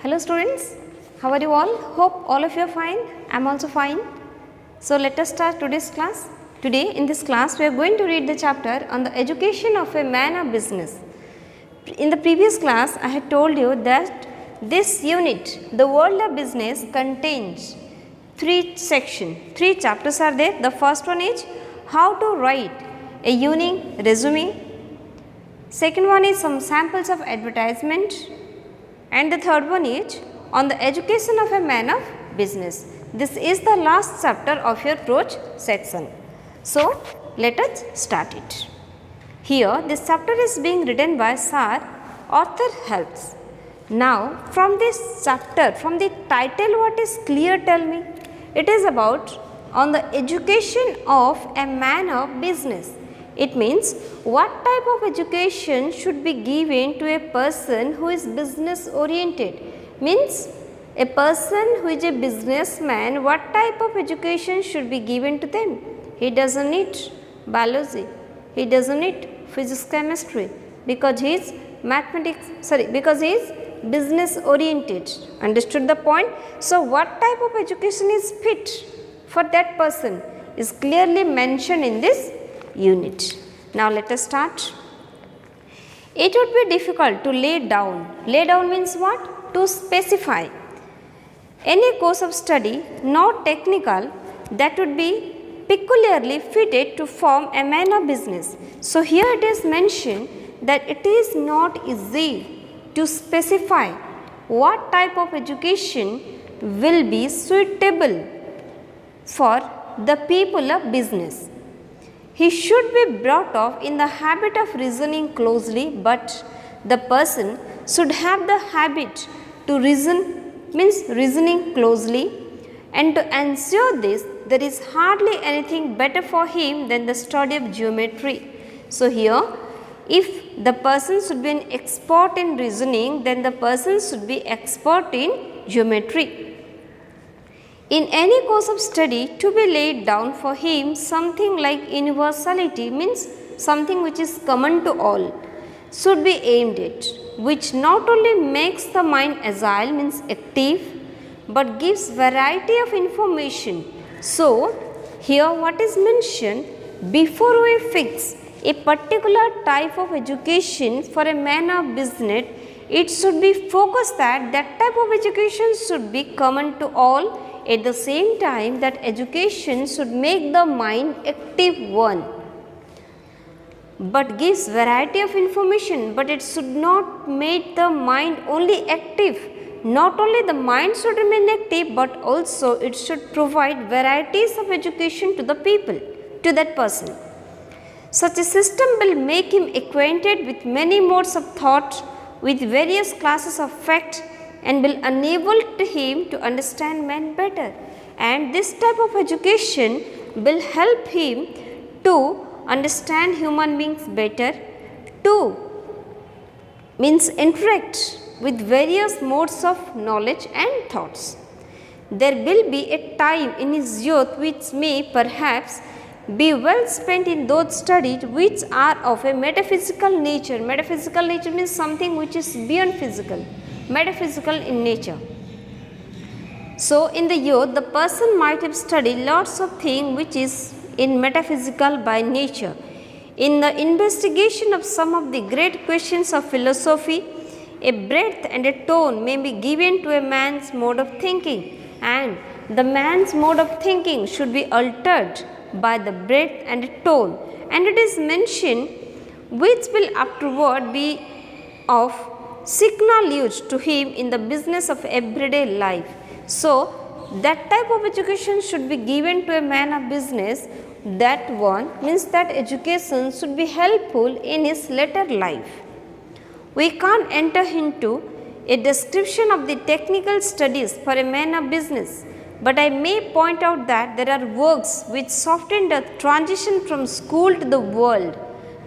Hello students, how are you all? Hope all of you are fine. I am also fine. So let us start today's class. Today in this class we are going to read the chapter on the education of a man of business. In the previous class I had told you that this unit, the world of business, contains three sections. Three chapters are there. The first one is how to write a unique resume. Second one is some samples of advertisement. And the third one is on the education of a man of business. This is the last chapter of your approach section. So, let us start it. Here this chapter is being written by Sir Arthur Helps. Now, from this chapter, from the title, what is clear, tell me? It is about on the education of a man of business. It means what type of education should be given to a person who is business oriented. Means a person who is a businessman, what type of education should be given to them? He doesn't need biology, he doesn't need physics, chemistry, because he is because he is business oriented. Understood the point? So, what type of education is fit for that person is clearly mentioned in this unit. Now, let us start. It would be difficult to lay down. Lay down means what? To specify any course of study not technical that would be peculiarly fitted to form a man of business. So, here it is mentioned that it is not easy to specify what type of education will be suitable for the people of business. He should be brought up in the habit of reasoning closely, but the person should have the habit to reason, means reasoning closely, and to ensure this there is hardly anything better for him than the study of geometry. So, here if the person should be an expert in reasoning, then the person should be expert in geometry. In any course of study to be laid down for him something like universality, means something which is common to all, should be aimed at, which not only makes the mind agile, means active, but gives variety of information. So, here what is mentioned, before we fix a particular type of education for a man of business, it should be focused that type of education should be common to all. At the same time, that education should make the mind active one, but gives variety of information, but it should not make the mind only active. Not only the mind should remain active, but also it should provide varieties of education to the people, to that person. Such a system will make him acquainted with many modes of thought, with various classes of fact, and will enable him to understand men better. And this type of education will help him to understand human beings better, to means interact with various modes of knowledge and thoughts. There will be a time in his youth which may perhaps be well spent in those studies which are of a metaphysical nature. Metaphysical nature means something which is beyond physical, metaphysical in nature. So, in the youth the person might have studied lots of things which is in metaphysical by nature. In the investigation of some of the great questions of philosophy, a breadth and a tone may be given to a man's mode of thinking, and the man's mode of thinking should be altered by the breadth and a tone, and it is mentioned which will afterward be of signal use to him in the business of everyday life. So, that type of education should be given to a man of business. That one means that education should be helpful in his later life. We can't enter into a description of the technical studies for a man of business, but I may point out that there are works which soften the transition from school to the world.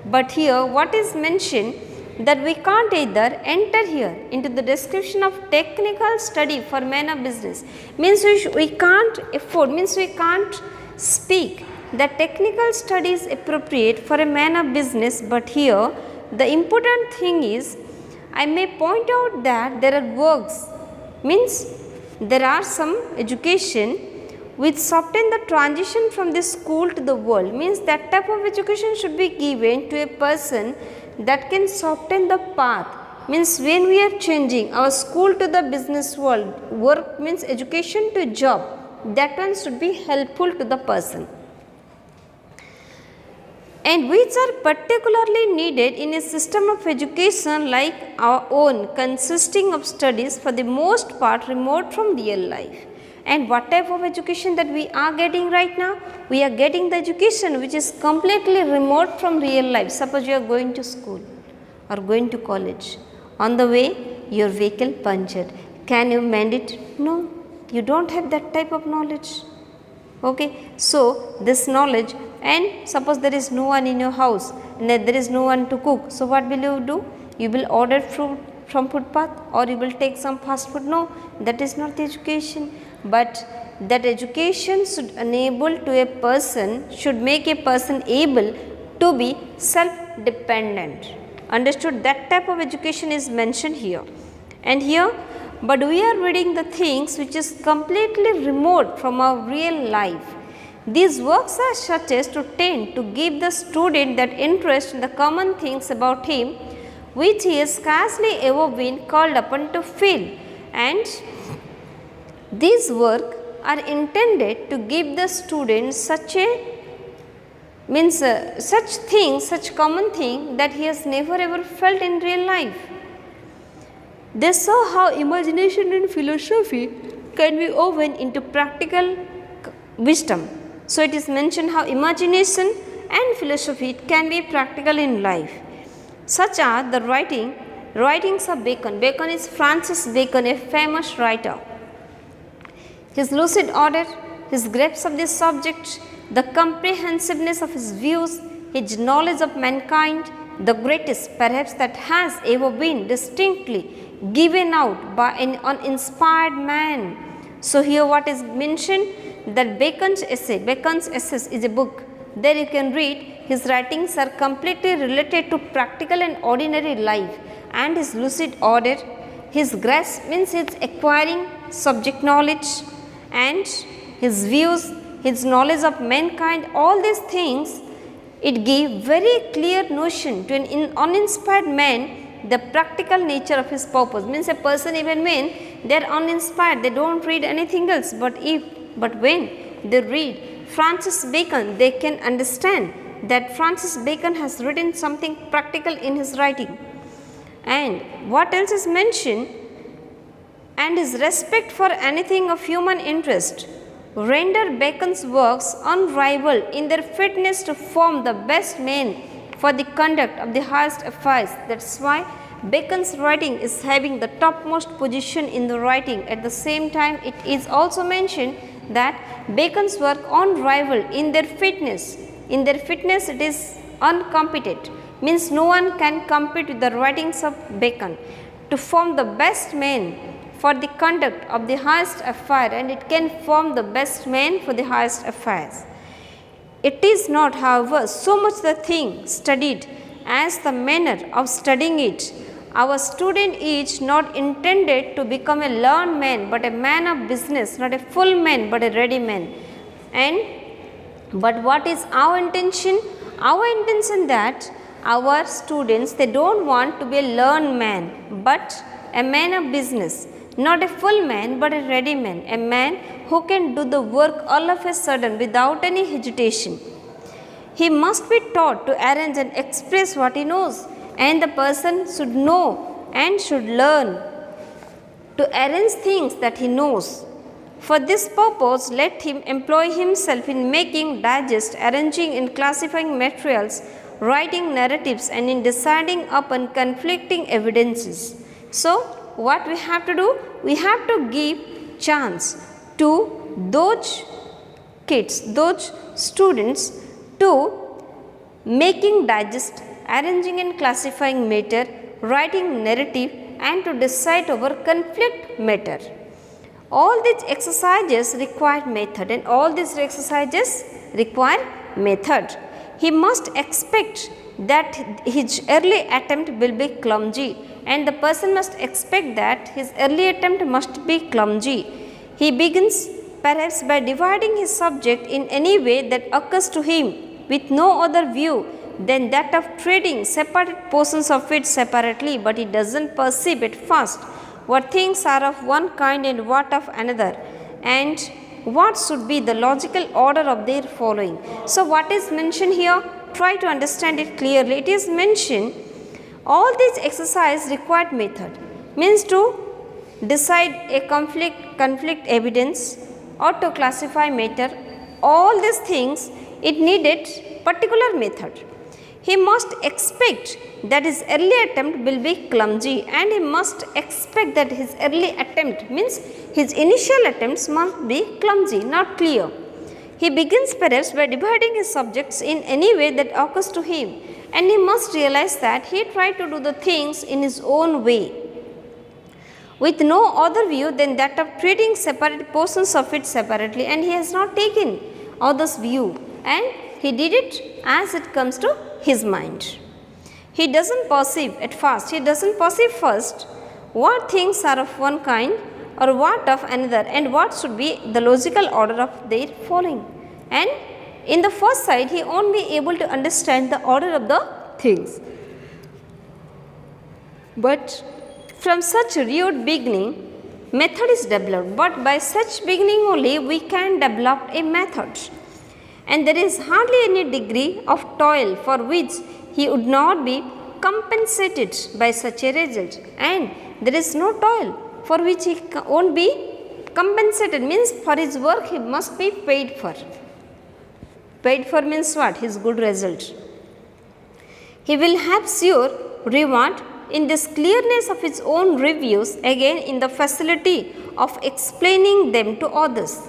But here what is mentioned, that we can't either enter here into the description of technical study for men of business, means we can't afford, means we can't speak that technical study is appropriate for a man of business. But here the important thing is, I may point out that there are works means there are some education which soften the transition from the school to the world, means that type of education should be given to a person that can soften the path, means when we are changing our school to the business world, work means education to job, that one should be helpful to the person, and which are particularly needed in a system of education like our own, consisting of studies for the most part remote from real life. And what type of education that we are getting right now? We are getting the education which is completely remote from real life. Suppose you are going to school or going to college. On the way, your vehicle punctured. Can you mend it? No, you don't have that type of knowledge. Okay, so this knowledge, and suppose there is no one in your house and there is no one to cook. So what will you do? You will order food from footpath, or you will take some fast food? No, that is not the education. But that education should enable to a person, should make a person able to be self dependent. Understood? That type of education is mentioned here. And here, but we are reading the things which is completely remote from our real life. These works are such as to tend to give the student that interest in the common things about him which he has scarcely ever been called upon to feel, and these work are intended to give the student such a such things, such common thing that he has never ever felt in real life. They saw how imagination and philosophy can be woven into practical wisdom. So it is mentioned how imagination and philosophy can be practical in life. Such are the writings of Bacon. Bacon is Francis Bacon, a famous writer. His lucid order, his grasp of this subject, the comprehensiveness of his views, his knowledge of mankind, the greatest perhaps that has ever been distinctly given out by an uninspired man. So here what is mentioned, that Bacon's essays is a book. There you can read his writings are completely related to practical and ordinary life, and his lucid order, his grasp means his acquiring subject knowledge, and his views, his knowledge of mankind, all these things, it gave very clear notion to an uninspired man the practical nature of his purpose. Means a person, even when they are uninspired, they don't read anything else, but when they read Francis Bacon, they can understand that Francis Bacon has written something practical in his writing. And what else is mentioned? And his respect for anything of human interest render Bacon's works unrivaled in their fitness to form the best men for the conduct of the highest affairs. That is why Bacon's writing is having the topmost position in the writing. At the same time, it is also mentioned that Bacon's work unrivaled in their fitness. In their fitness, it is uncompeted, means no one can compete with the writings of Bacon to form the best men for the conduct of the highest affair, and it can form the best man for the highest affairs. It is not, however, so much the thing studied as the manner of studying it. Our student is not intended to become a learned man, but a man of business, not a full man, but a ready man. But what is our intention? Our intention that our students, they don't want to be a learned man, but a man of business. Not a full man, but a ready man, a man who can do the work all of a sudden without any hesitation. He must be taught to arrange and express what he knows, and the person should know and should learn to arrange things that he knows. For this purpose, let him employ himself in making, digest, arranging and classifying materials, writing narratives, and in deciding upon conflicting evidences. So, what we have to do? We have to give chance to those kids, those students, to making, digest, arranging and classifying matter, writing narrative, and to decide over conflict matter. All these exercises require method, and all these exercises require method. He must expect that his early attempt will be clumsy and the person must expect that his early attempt must be clumsy. He begins perhaps by dividing his subject in any way that occurs to him, with no other view than that of treating separate portions of it separately, but he does not perceive at first what things are of one kind and what of another, and what should be the logical order of their following. So, what is mentioned here? Try to understand it clearly. It is mentioned all these exercise required method, means to decide a conflict evidence or to classify matter. All these things it needed particular method. He must expect that his early attempt will be clumsy, and he must expect that his early attempt means his initial attempts must be clumsy, not clear. He begins perhaps by dividing his subjects in any way that occurs to him, and he must realize that he tried to do the things in his own way, with no other view than that of treating separate portions of it separately, and he has not taken others' view, and he did it as it comes to his mind. He does not perceive at first, he does not perceive first what things are of one kind or what of another, and what should be the logical order of their following. And in the first sight, he won't be able to understand the order of the things. But from such rude beginning, method is developed, but by such beginning only we can develop a method. And there is hardly any degree of toil for which he would not be compensated by such a result, and there is no toil for which he won't be compensated, means for his work he must be paid for. Paid for means what? His good result. He will have sure reward in this clearness of his own reviews, again in the facility of explaining them to others.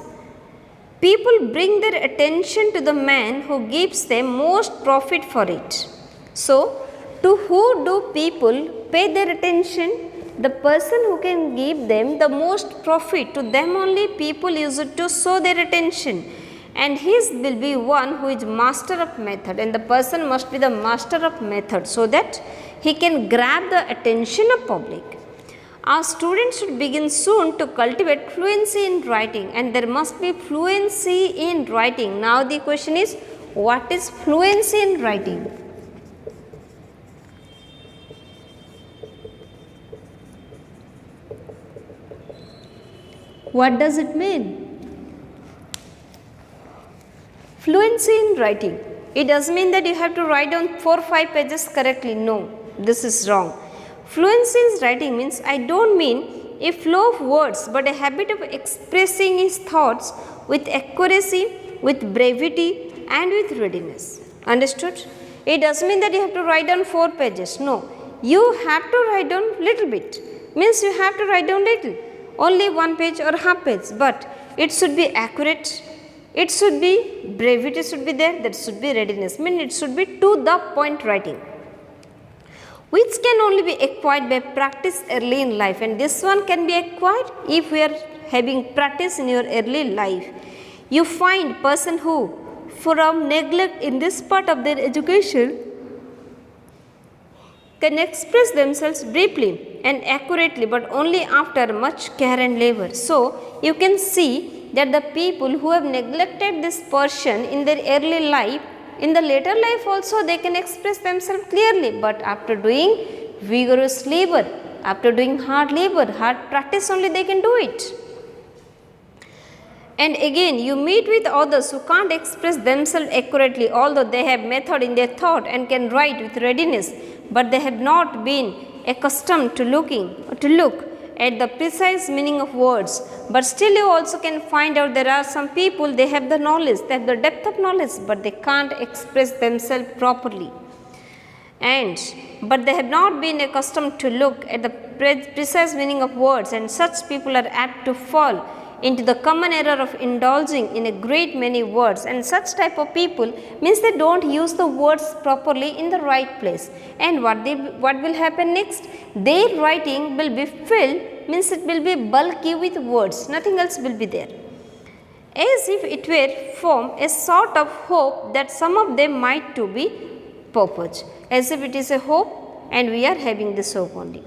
People bring their attention to the man who gives them most profit for it. So, to who do people pay their attention? The person who can give them the most profit, to them only people use it to show their attention. And his will be one who is master of method, and the person must be the master of method, so that he can grab the attention of public. Our students should begin soon to cultivate fluency in writing, and there must be fluency in writing. Now the question is, what is fluency in writing? What does it mean? Fluency in writing. It does mean that you have to write down 4 or 5 pages correctly. No, this is wrong. Fluency in writing means, I don't mean a flow of words, but a habit of expressing his thoughts with accuracy, with brevity, and with readiness. Understood? It does mean that you have to write down 4 pages. No, you have to write down little bit. Means you have to write down little. Only 1 page or half page, but it should be accurate. It should be brevity should be there, that should be readiness, mean it should be to the point writing, which can only be acquired by practice early in life, and this one can be acquired if we are having practice in your early life. You find person who from neglect in this part of their education can express themselves briefly and accurately, but only after much care and labor. So, you can see that the people who have neglected this portion in their early life, in the later life also they can express themselves clearly, but after doing vigorous labor, after doing hard labor, hard practice only they can do it. And again, you meet with others who can't express themselves accurately, although they have method in their thought and can write with readiness, but they have not been accustomed to look at the precise meaning of words. But still you also can find out there are some people, they have the knowledge, they have the depth of knowledge, but they can't express themselves properly. But they have not been accustomed to look at the precise meaning of words, and such people are apt to fall into the common error of indulging in a great many words, and such type of people means they don't use the words properly in the right place. And what will happen next? Their writing will be filled, means it will be bulky with words, nothing else will be there, as if it were from a sort of hope that some of them might to be purpose, as if it is a hope and we are having this hope only.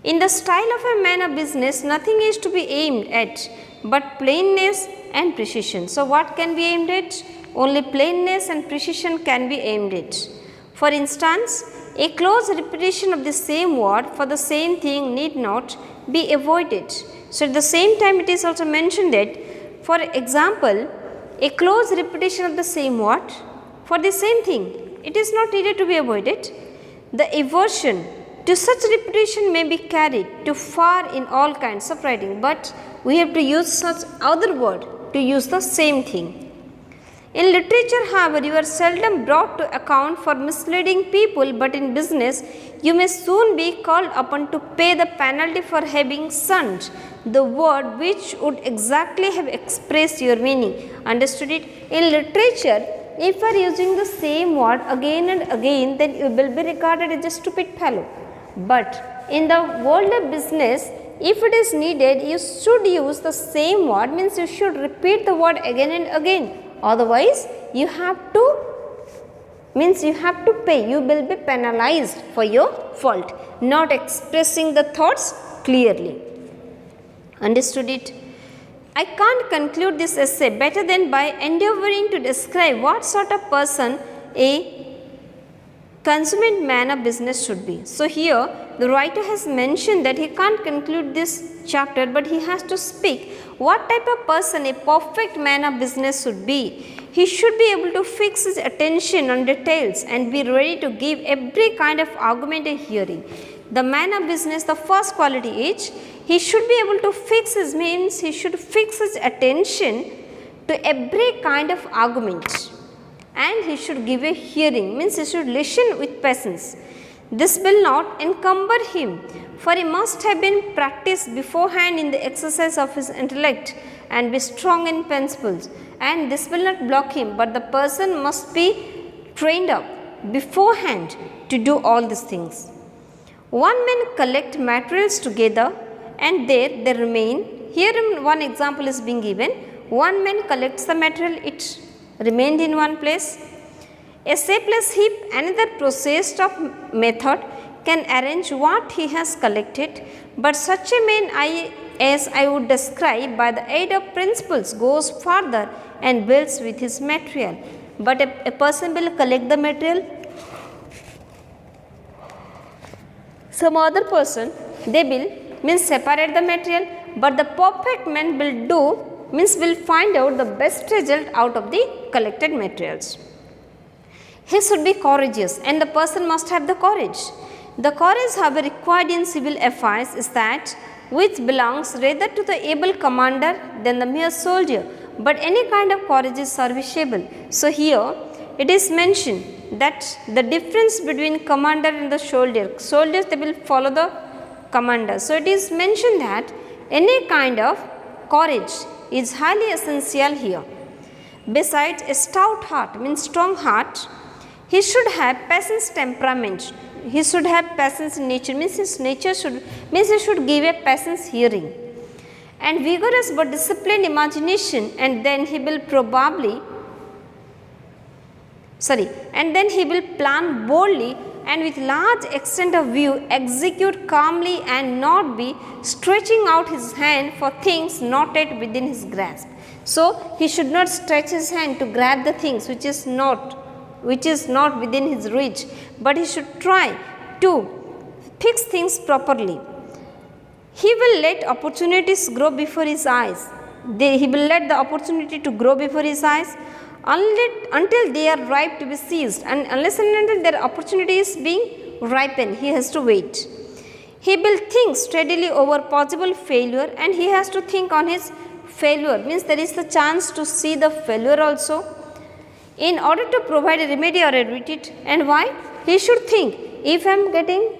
In the style of a man of business, nothing is to be aimed at but plainness and precision. So, what can be aimed at? Only plainness and precision can be aimed at. For instance, a close repetition of the same word for the same thing need not be avoided. So, at the same time it is also mentioned that, for example, a close repetition of the same word for the same thing, it is not needed to be avoided. The aversion to such repetition may be carried too far in all kinds of writing, but we have to use such other word to use the same thing. In literature, however, you are seldom brought to account for misleading people, but in business, you may soon be called upon to pay the penalty for having shunned the word which would exactly have expressed your meaning. Understood it? In literature, if you are using the same word again and again, then you will be regarded as a stupid fellow. But in the world of business, if it is needed, you should use the same word, means you should repeat the word again and again. Otherwise, you have to pay, you will be penalized for your fault, not expressing the thoughts clearly. Understood it? I can't conclude this essay better than by endeavoring to describe what sort of person a consummate man of business should be. So, here the writer has mentioned that he can't conclude this chapter, but he has to speak what type of person a perfect man of business should be. He should be able to fix his attention on details and be ready to give every kind of argument a hearing. The man of business, the first quality is he should be able to fix his means, he should fix his attention to every kind of argument, and he should give a hearing, means he should listen with patience. This will not encumber him, for he must have been practiced beforehand in the exercise of his intellect and be strong in principles, and this will not block him, but the person must be trained up beforehand to do all these things. One man collect materials together and there they remain. Here one example is being given. One man collects the material, it remained in one place. A shapeless heap, another processed of method, can arrange what he has collected, but such a man as I would describe by the aid of principles goes further and builds with his material. But a person will collect the material, some other person they will separate the material, but the perfect man will find out the best result out of the collected materials. He should be courageous, and the person must have the courage. The courage, however, required in civil affairs is that which belongs rather to the able commander than the mere soldier, but any kind of courage is serviceable. So, here it is mentioned that the difference between commander and the soldiers they will follow the commander. So, it is mentioned that any kind of courage is highly essential here. Besides, a stout heart means strong heart. He should have patience temperament. He should have patience in nature, means his nature should he should give a patience hearing, and vigorous but disciplined imagination, and then he will plan boldly and with large extent of view execute calmly and not be stretching out his hand for things not yet within his grasp. So, he should not stretch his hand to grab the things which is not within his reach, but he should try to fix things properly. He will let opportunities grow before his eyes. He will let the opportunity to grow before his eyes until they are ripe to be seized, and unless and until their opportunity is being ripened, he has to wait. He will think steadily over possible failure, and he has to think on his failure, means there is the chance to see the failure also, in order to provide a remedy or a retreat. And why? He should think, if I am getting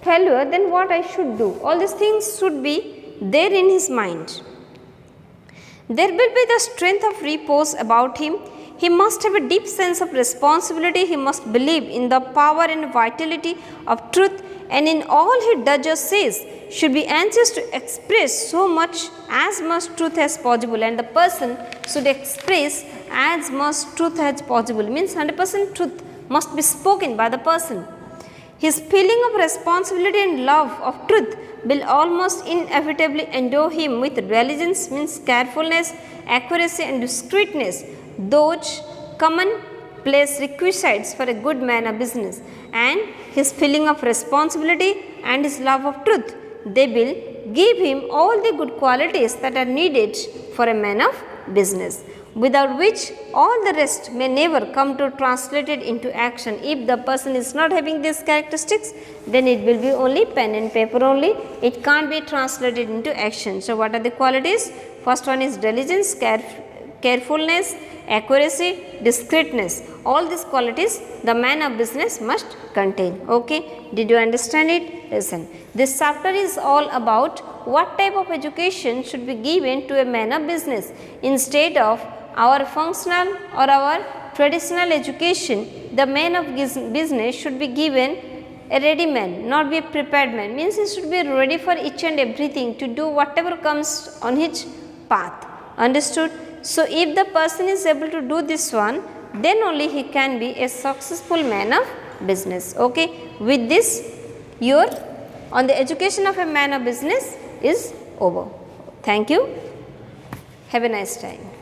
failure, then what I should do. All these things should be there in his mind. There will be the strength of repose about him. He must have a deep sense of responsibility. He must believe in the power and vitality of truth, and in all he does or says should be anxious to express as much truth as possible, and the person should express as much truth as possible, means 100% truth must be spoken by the person. His feeling of responsibility and love of truth will almost inevitably endow him with diligence, means carefulness, accuracy and discreetness, those commonplace requisites for a good man of business, and his feeling of responsibility and his love of truth. They will give him all the good qualities that are needed for a man of business, without which all the rest may never come to translate it into action. If the person is not having these characteristics, then it will be only pen and paper only, it can't be translated into action. So, what are the qualities? First one is diligence, carefulness, accuracy, discreetness. All these qualities the man of business must contain. Okay. Did you understand it? Listen. This chapter is all about what type of education should be given to a man of business. Instead of our functional or our traditional education, the man of business should be given a ready man, not be a prepared man. Means he should be ready for each and everything to do whatever comes on his path. Understood? So, if the person is able to do this one, then only he can be a successful man of business. Okay. With this, your on the education of a man of business is over. Thank you. Have a nice time.